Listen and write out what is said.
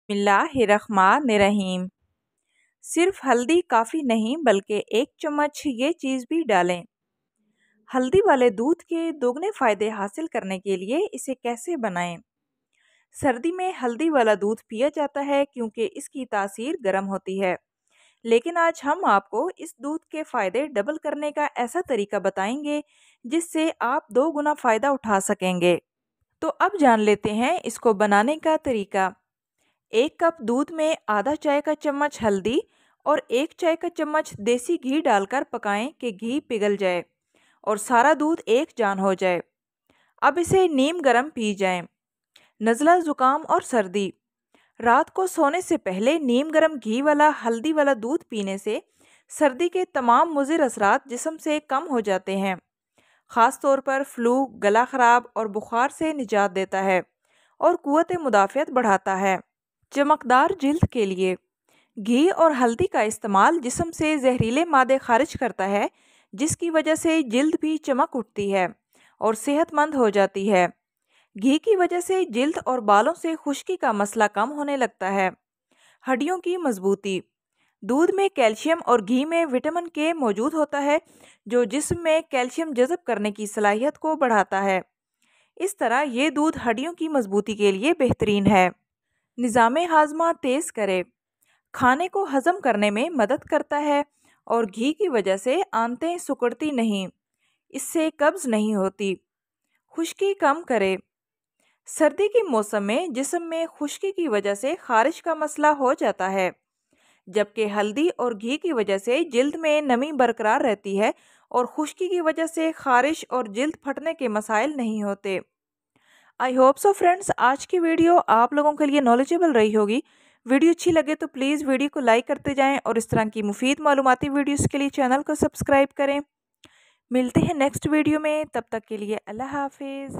बिस्मिल्लाहिर्रहमानिर्रहीम। सिर्फ हल्दी काफ़ी नहीं बल्कि 1 चम्मच ये चीज़ भी डालें। हल्दी वाले दूध के दोगुने फ़ायदे हासिल करने के लिए इसे कैसे बनाएं? सर्दी में हल्दी वाला दूध पिया जाता है क्योंकि इसकी तासीर गर्म होती है। लेकिन आज हम आपको इस दूध के फ़ायदे डबल करने का ऐसा तरीका बताएंगे जिससे आप 2 गुना फ़ायदा उठा सकेंगे। तो अब जान लेते हैं इसको बनाने का तरीका। 1 कप दूध में आधा चाय का चम्मच हल्दी और 1 चाय का चम्मच देसी घी डालकर पकाएं कि घी पिघल जाए और सारा दूध एक जान हो जाए। अब इसे नीम गर्म पी जाएं। नज़ला ज़ुकाम और सर्दी। रात को सोने से पहले नीम गर्म घी वाला हल्दी वाला दूध पीने से सर्दी के तमाम मुज़िर असरात जिस्म से कम हो जाते हैं। ख़ास तौर पर फ्लू, गला ख़राब और बुखार से निजात देता है और क़ुव्वत मुदाफ़ियत बढ़ाता है। चमकदार जिल्द के लिए घी और हल्दी का इस्तेमाल जिस्म से जहरीले मादे खारिज करता है, जिसकी वजह से जिल्द भी चमक उठती है और सेहतमंद हो जाती है। घी की वजह से जिल्द और बालों से खुश्की का मसला कम होने लगता है। हड्डियों की मजबूती। दूध में कैल्शियम और घी में विटामिन के मौजूद होता है, जो जिस्म में कैल्शियम जज़ब करने की सलाहियत को बढ़ाता है। इस तरह ये दूध हड्डियों की मजबूती के लिए बेहतरीन है। निज़ाम हाजमा तेज़ करे। खाने को हज़म करने में मदद करता है और घी की वजह से आंतें सिकुड़ती नहीं, इससे कब्ज़ नहीं होती। खुश्की कम करे। सर्दी के मौसम में जिस्म में खुश्की की वजह से खारिश का मसला हो जाता है, जबकि हल्दी और घी की वजह से जिल्द में नमी बरकरार रहती है और खुश्की की वजह से खारिश और जिल्द फटने के मसाइल नहीं होते। आई होप सो फ्रेंड्स, आज की वीडियो आप लोगों के लिए नॉलेजेबल रही होगी। वीडियो अच्छी लगे तो प्लीज़ वीडियो को लाइक करते जाएं और इस तरह की मुफीद मालूमाती वीडियोस के लिए चैनल को सब्सक्राइब करें। मिलते हैं नेक्स्ट वीडियो में, तब तक के लिए अल्लाह हाफिज़।